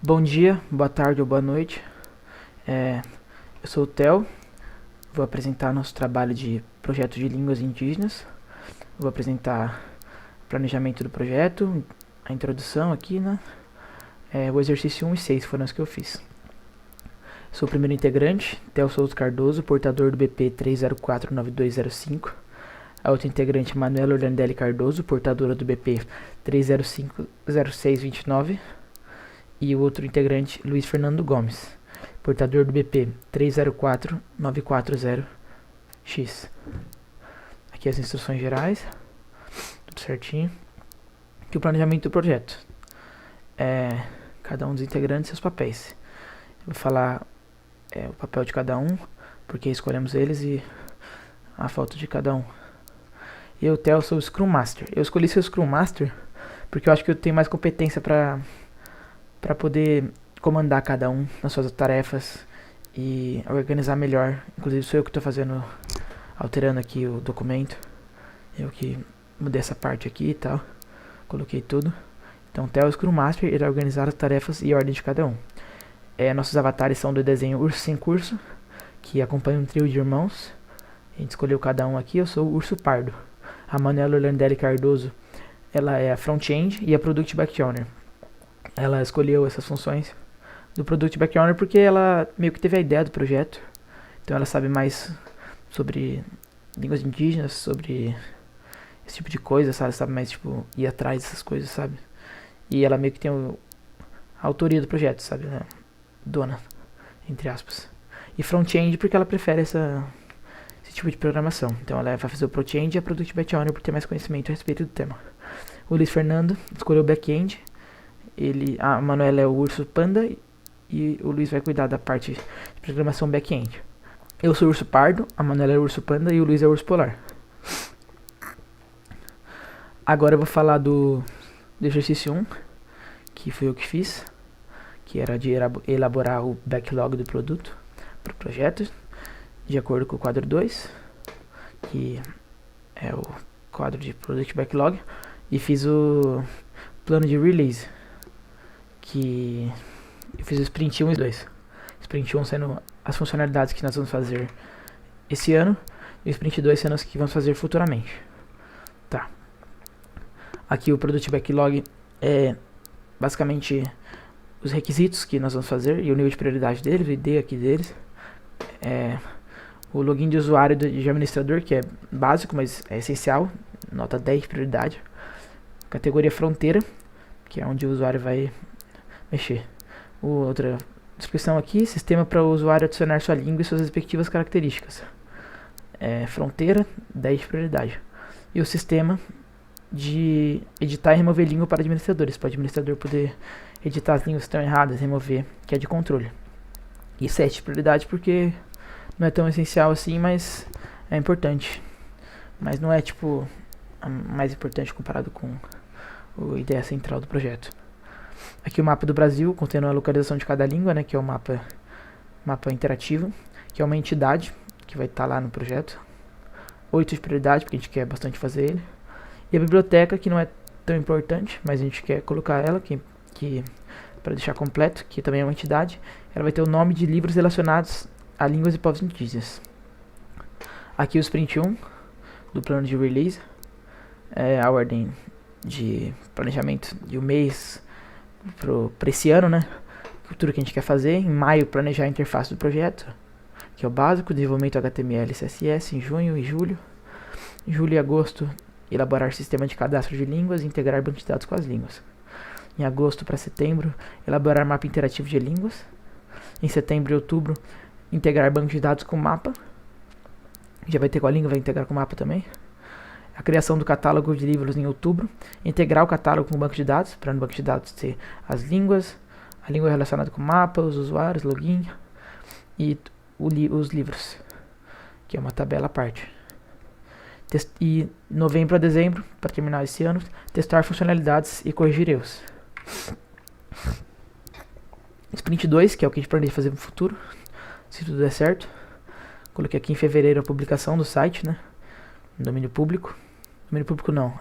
Bom dia, boa tarde ou boa noite. Eu sou o Theo, vou apresentar nosso trabalho de projeto de línguas indígenas. Vou apresentar o planejamento do projeto, a introdução aqui, né? O exercício 1 e 6 foram os que eu fiz. Sou o primeiro integrante, Theo Souza Cardoso, portador do BP 3049205. A outra integrante, Manuela Orlandelli Cardoso, portadora do BP 3050629. E o outro integrante, Luiz Fernando Gomes, portador do BP 304940X. Aqui as instruções gerais, tudo certinho. Aqui o planejamento do projeto. Cada um dos integrantes seus papéis. Eu vou falar o papel de cada um, porque escolhemos eles e a foto de cada um. Eu, Theo, sou o Scrum Master. Eu escolhi ser o Scrum Master porque eu acho que eu tenho mais competência para poder comandar cada um nas suas tarefas e organizar melhor. Inclusive sou eu que estou fazendo, alterando aqui o documento. Eu que mudei essa parte aqui e tal, coloquei tudo. Então Theo é o Scrum Master, irá organizar as tarefas e ordem de cada um. Nossos avatares são do desenho Urso Sem Curso, que acompanha um trio de irmãos. A gente escolheu cada um aqui. Eu sou o Urso Pardo. A Manuela Orlandelli Cardoso, ela é a Front-End e a Product Back Owner. Ela escolheu essas funções do Product Back Owner porque ela meio que teve a ideia do projeto. Então ela sabe mais sobre línguas indígenas, sobre esse tipo de coisa, sabe? Sabe mais, tipo, ir atrás dessas coisas, sabe? E ela meio que tem a autoria do projeto, sabe? Né? Dona, entre aspas. E Front-End porque ela prefere esse tipo de programação. Então ela vai fazer o Front-End e a Product Back Owner por ter mais conhecimento a respeito do tema. O Luiz Fernando escolheu o Back-End. A Manuela é o Urso Panda e o Luiz vai cuidar da parte de programação back-end. Eu sou o Urso Pardo, a Manuela é o Urso Panda e o Luiz é o Urso Polar. Agora eu vou falar do exercício 1, que foi eu que fiz, que era de elaborar o backlog do produto para o projeto, de acordo com o quadro 2, que é o quadro de Product Backlog, e fiz o plano de release, que eu fiz o Sprint 1 e 2. Sprint 1 sendo as funcionalidades que nós vamos fazer esse ano, e o Sprint 2 sendo as que vamos fazer futuramente. Tá. Aqui o Product Backlog é basicamente os requisitos que nós vamos fazer e o nível de prioridade deles, o ID aqui deles. O login de usuário de administrador, que é básico, mas é essencial, nota 10 de prioridade. Categoria fronteira, que é onde o usuário vai mexer. Outra descrição aqui, sistema para o usuário adicionar sua língua e suas respectivas características. Fronteira, 10 de prioridade. E o sistema de editar e remover língua para administradores, para o administrador poder editar as línguas que estão erradas, remover, que é de controle. E 7 de prioridade porque não é tão essencial assim, mas é importante. Mas não é tipo a mais importante comparado com a ideia central do projeto. Aqui o mapa do Brasil, contendo a localização de cada língua, né, que é o mapa interativo, que é uma entidade que vai estar lá no projeto. 8 de prioridade, porque a gente quer bastante fazer ele. E a biblioteca, que não é tão importante, mas a gente quer colocar ela, que para deixar completo, que também é uma entidade. Ela vai ter o nome de livros relacionados a línguas e povos indígenas. Aqui o Sprint 1, do plano de release, a ordem de planejamento de um mês para esse ano, né? Tudo que a gente quer fazer. Em maio, planejar a interface do projeto, que é o básico, desenvolvimento HTML e CSS em junho e julho. Em julho e agosto, elaborar sistema de cadastro de línguas e integrar banco de dados com as línguas. Em agosto para setembro, elaborar mapa interativo de línguas. Em setembro e outubro, integrar banco de dados com mapa. Já vai ter com a língua, vai integrar com o mapa também. A criação do catálogo de livros em outubro. Integrar o catálogo com o banco de dados, para no banco de dados ter as línguas, a língua relacionada com o mapa, os usuários, login e os livros, que é uma tabela à parte. E novembro a dezembro, para terminar esse ano, testar funcionalidades e corrigir erros. Sprint 2, que é o que a gente planeja fazer no futuro, se tudo der certo. Coloquei aqui em fevereiro a publicação do site, né? No domínio público. Domínio público não,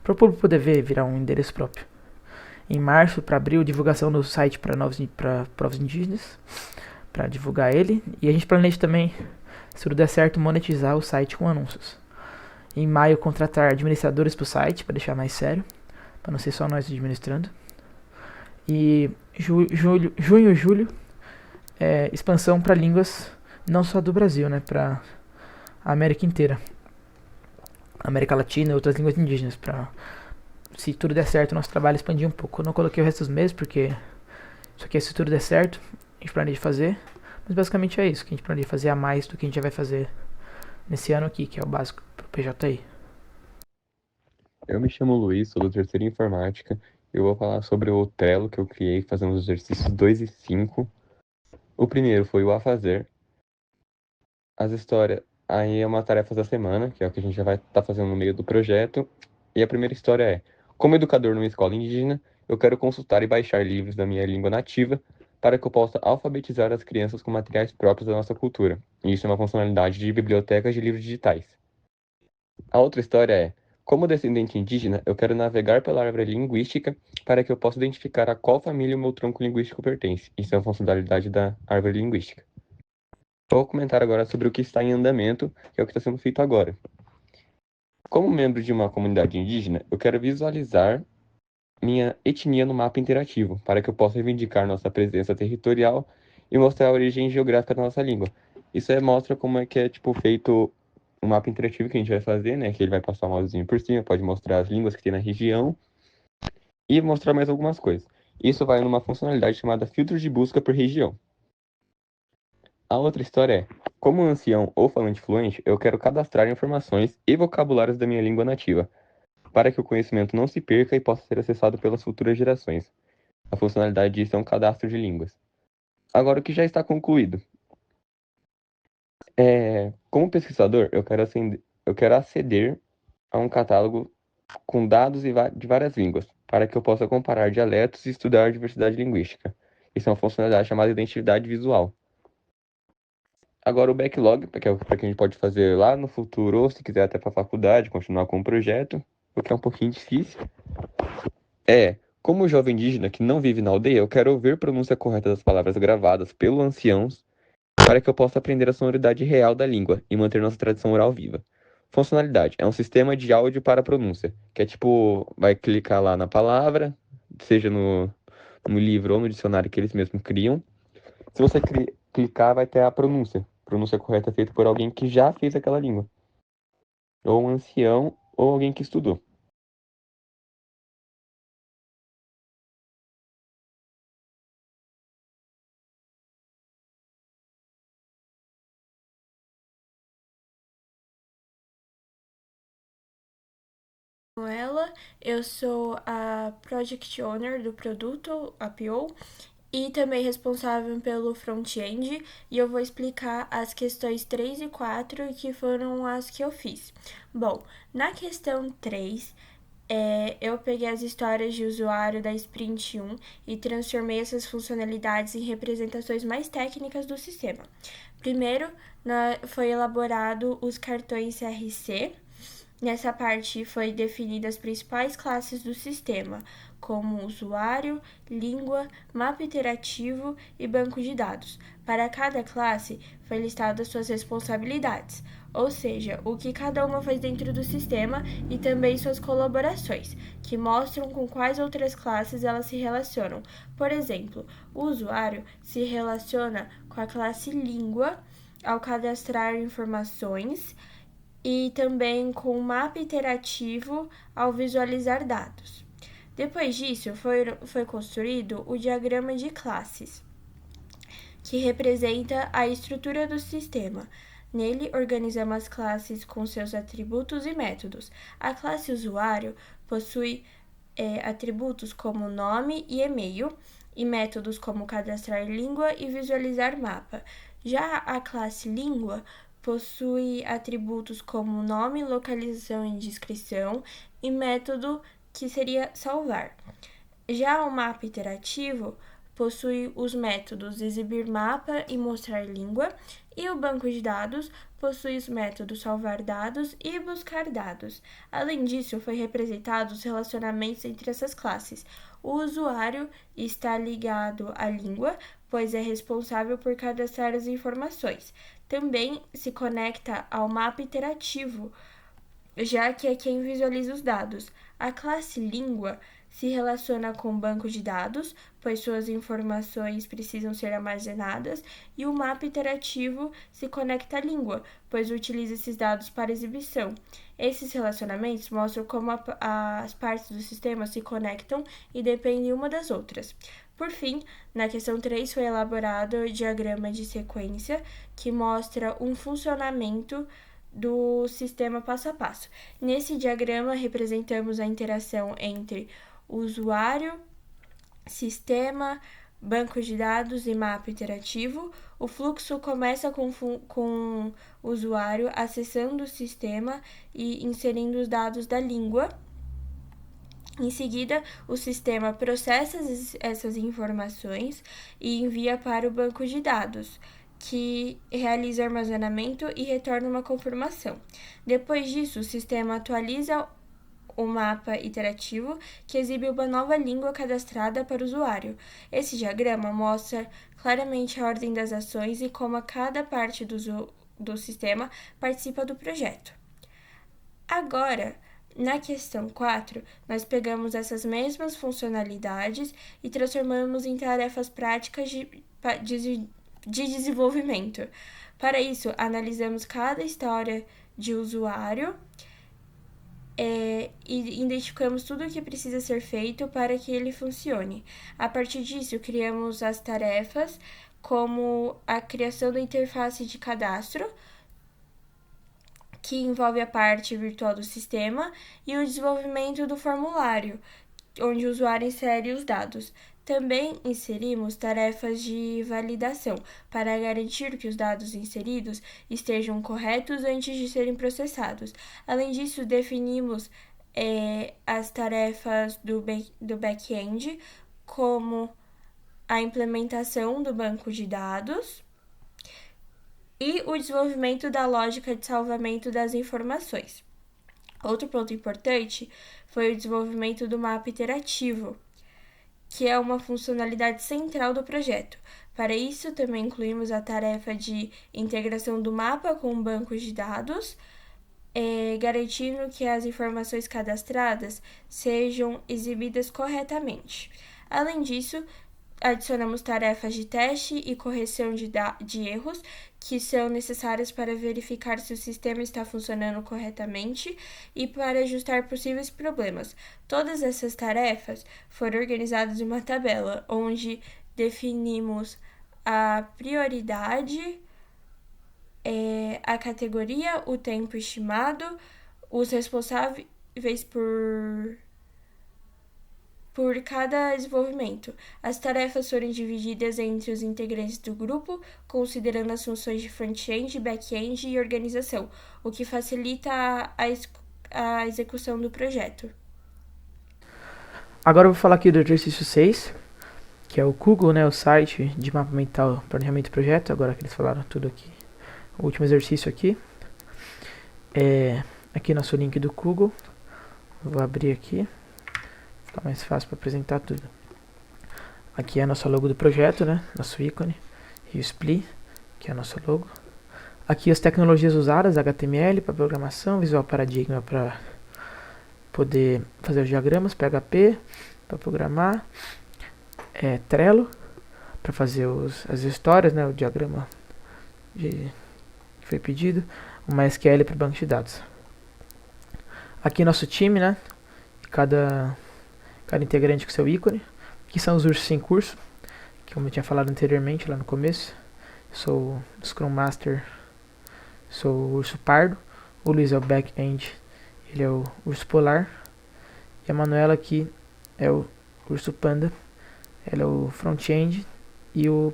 para o público poder ver, virar um endereço próprio. em março para abril, divulgação do site para povos indígenas, para divulgar ele. E a gente planeja também, se tudo der certo, monetizar o site com anúncios. Em maio, contratar administradores para o site, para deixar mais sério, para não ser só nós administrando. E junho, julho, expansão para línguas não só do Brasil, né, para a América inteira, América Latina e outras línguas indígenas, para, se tudo der certo, nosso trabalho expandir um pouco. Eu não coloquei o resto dos meses porque isso aqui, se tudo der certo, a gente planeja fazer, mas basicamente é isso, que a gente planeja fazer a mais do que a gente já vai fazer nesse ano aqui, que é o básico pro PJI. Eu me chamo Luiz, sou do terceiro em informática. Eu vou falar sobre o Trello que eu criei fazendo os exercícios 2 e 5. O primeiro foi o A Fazer. As histórias, aí é uma tarefa da semana, que é o que a gente já vai estar fazendo no meio do projeto. E a primeira história é: como educador numa escola indígena, eu quero consultar e baixar livros da minha língua nativa para que eu possa alfabetizar as crianças com materiais próprios da nossa cultura. E isso é uma funcionalidade de bibliotecas de livros digitais. A outra história é: como descendente indígena, eu quero navegar pela árvore linguística para que eu possa identificar a qual família o meu tronco linguístico pertence. Isso é uma funcionalidade da árvore linguística. Vou comentar agora sobre o que está em andamento, que é o que está sendo feito agora. Como membro de uma comunidade indígena, eu quero visualizar minha etnia no mapa interativo, para que eu possa reivindicar nossa presença territorial e mostrar a origem geográfica da nossa língua. Isso mostra como é que é feito um mapa interativo que a gente vai fazer, né? Que ele vai passar um mousezinho por cima, pode mostrar as línguas que tem na região e mostrar mais algumas coisas. Isso vai numa funcionalidade chamada filtro de busca por região. A outra história é: como ancião ou falante fluente, eu quero cadastrar informações e vocabulários da minha língua nativa, para que o conhecimento não se perca e possa ser acessado pelas futuras gerações. A funcionalidade disso é um cadastro de línguas. Agora, o que já está concluído. Como pesquisador, eu quero aceder a um catálogo com dados de várias línguas, para que eu possa comparar dialetos e estudar a diversidade linguística. Isso é uma funcionalidade chamada identidade visual. Agora o backlog, que é para que a gente pode fazer lá no futuro, ou se quiser até para a faculdade, continuar com o projeto, o que é um pouquinho difícil. Como jovem indígena que não vive na aldeia, eu quero ouvir a pronúncia correta das palavras gravadas pelos anciãos para que eu possa aprender a sonoridade real da língua e manter nossa tradição oral viva. Funcionalidade: é um sistema de áudio para pronúncia, que é vai clicar lá na palavra, seja no livro ou no dicionário que eles mesmos criam. Se você clicar, vai ter a pronúncia. Pronúncia correta feita por alguém que já fez aquela língua. Ou um ancião, ou alguém que estudou. Ela, eu sou a Project Owner do produto, a PO, e também responsável pelo front-end, e eu vou explicar as questões 3 e 4, que foram as que eu fiz. Bom, na questão 3, eu peguei as histórias de usuário da Sprint 1 e transformei essas funcionalidades em representações mais técnicas do sistema. Primeiro, foi elaborado os cartões CRC. Nessa parte foi definidas as principais classes do sistema, como usuário, língua, mapa interativo e banco de dados. Para cada classe foi listado as suas responsabilidades, ou seja, o que cada uma faz dentro do sistema e também suas colaborações, que mostram com quais outras classes elas se relacionam. Por exemplo, o usuário se relaciona com a classe língua ao cadastrar informações e também com o mapa interativo ao visualizar dados. Depois disso, foi construído o diagrama de classes, que representa a estrutura do sistema. Nele, organizamos as classes com seus atributos e métodos. A classe usuário possui atributos como nome e e-mail, e métodos como cadastrar língua e visualizar mapa. Já a classe língua possui atributos como nome, localização e descrição, e método que seria salvar. Já o mapa interativo possui os métodos exibir mapa e mostrar língua, e o banco de dados possui os métodos salvar dados e buscar dados. Além disso, foi representado os relacionamentos entre essas classes. O usuário está ligado à língua, pois é responsável por cadastrar as informações. Também se conecta ao mapa interativo, já que é quem visualiza os dados. A classe língua se relaciona com o banco de dados, pois suas informações precisam ser armazenadas, e o mapa interativo se conecta à língua, pois utiliza esses dados para exibição. Esses relacionamentos mostram como as partes do sistema se conectam e dependem uma das outras. Por fim, na questão 3 foi elaborado o diagrama de sequência, que mostra um funcionamento do sistema passo a passo. Nesse diagrama, representamos a interação entre usuário, sistema, banco de dados e mapa interativo. O fluxo começa com o usuário acessando o sistema e inserindo os dados da língua. Em seguida, o sistema processa essas informações e envia para o banco de dados, que realiza o armazenamento e retorna uma confirmação. Depois disso, o sistema atualiza o mapa interativo, que exibe uma nova língua cadastrada para o usuário. Esse diagrama mostra claramente a ordem das ações e como cada parte do sistema participa do projeto. Agora, na questão 4, nós pegamos essas mesmas funcionalidades e transformamos em tarefas práticas de desenvolvimento. Para isso, analisamos cada história de usuário e identificamos tudo o que precisa ser feito para que ele funcione. A partir disso, criamos as tarefas, como a criação da interface de cadastro, que envolve a parte virtual do sistema, e o desenvolvimento do formulário, onde o usuário insere os dados. Também inserimos tarefas de validação, para garantir que os dados inseridos estejam corretos antes de serem processados. Além disso, definimos as tarefas do back-end, como a implementação do banco de dados e o desenvolvimento da lógica de salvamento das informações. Outro ponto importante foi o desenvolvimento do mapa interativo, que é uma funcionalidade central do projeto. Para isso, também incluímos a tarefa de integração do mapa com o banco de dados, garantindo que as informações cadastradas sejam exibidas corretamente. Além disso, adicionamos tarefas de teste e correção de erros, que são necessárias para verificar se o sistema está funcionando corretamente e para ajustar possíveis problemas. Todas essas tarefas foram organizadas em uma tabela, onde definimos a prioridade, a categoria, o tempo estimado, os responsáveis por cada desenvolvimento. As tarefas foram divididas entre os integrantes do grupo, considerando as funções de front-end, back-end e organização, o que facilita a execução do projeto. Agora eu vou falar aqui do exercício 6, que é o Kugel, né, o site de mapa mental, planejamento e projeto. Agora que eles falaram tudo aqui. O último exercício aqui. Aqui nosso link do Kugel. Vou abrir aqui. Fica mais fácil para apresentar tudo. Aqui é a nossa logo do projeto, né? Nosso ícone. E o SPLI, que é a nossa logo. Aqui as tecnologias usadas, HTML para programação, Visual Paradigma para poder fazer os diagramas, PHP para programar, Trello para fazer as histórias, né? O diagrama que foi pedido, o MySQL para banco de dados. Aqui nosso time, né? Cada integrante com seu ícone. Aqui são os ursos sem curso, que como eu tinha falado anteriormente lá no começo. Eu sou o Scrum Master, sou o urso pardo. O Luiz é o back-end, ele é o urso polar. E a Manuela aqui é o urso panda, ela é o front-end e o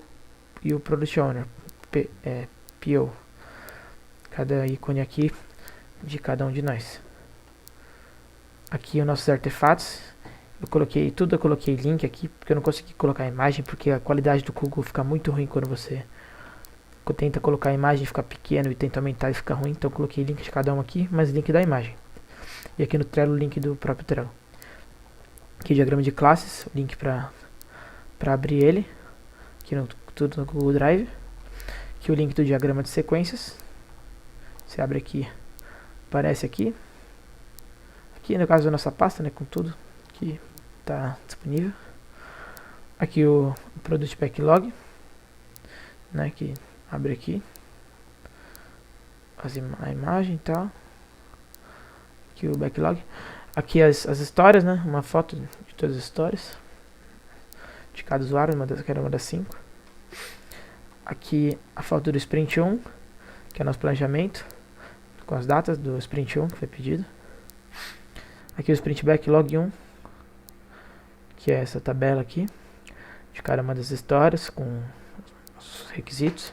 Product Owner, PO. Cada ícone aqui de cada um de nós. Aqui os nossos artefatos. Eu coloquei link aqui, porque eu não consegui colocar a imagem, porque a qualidade do Google fica muito ruim quando você tenta colocar a imagem, fica pequeno, e tenta aumentar e fica ruim. Então eu coloquei link de cada um aqui, mas link da imagem. E aqui no Trello, link do próprio Trello. Aqui o diagrama de classes, o link para abrir ele, aqui tudo no Google Drive. Aqui o link do diagrama de sequências, você abre aqui, aparece aqui. Aqui no caso da nossa pasta, né, com tudo que está disponível. Aqui o Product Backlog, né, que abre aqui a imagem e tal. Aqui o backlog. Aqui as histórias, né, uma foto de todas as histórias de cada usuário, que era uma das 5. Aqui a foto do Sprint 1, que é nosso planejamento, com as datas do Sprint 1 que foi pedido. Aqui o Sprint Backlog 1, que é essa tabela aqui, de cada uma das histórias, com os requisitos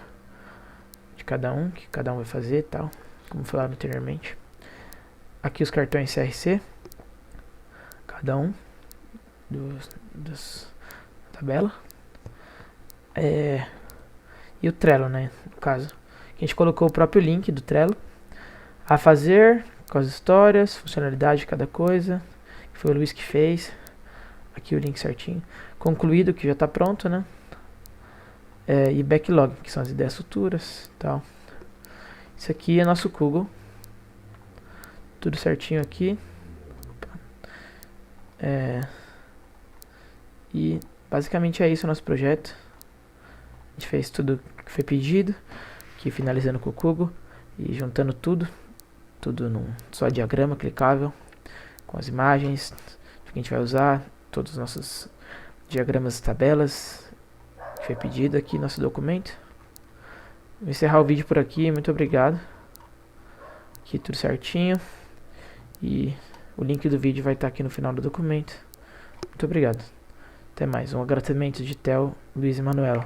de cada um, que cada um vai fazer e tal, como falaram anteriormente. Aqui os cartões CRC, cada um dos tabela. E o Trello, né, no caso. A gente colocou o próprio link do Trello a fazer, com as histórias, funcionalidade de cada coisa, que foi o Luiz que fez. Aqui o link certinho. Concluído, que já está pronto, né? E backlog, que são as ideias futuras e tal. Isso aqui é nosso Google. Tudo certinho aqui. E basicamente é isso o nosso projeto. A gente fez tudo que foi pedido, aqui finalizando com o Google e juntando tudo num só diagrama clicável, com as imagens que a gente vai usar, todos os nossos diagramas e tabelas que foi pedido aqui no nosso documento. Vou encerrar o vídeo por aqui, muito obrigado. Aqui tudo certinho. E o link do vídeo vai estar aqui no final do documento. Muito obrigado. Até mais. Um agradecimento de Theo, Luiz e Manuela.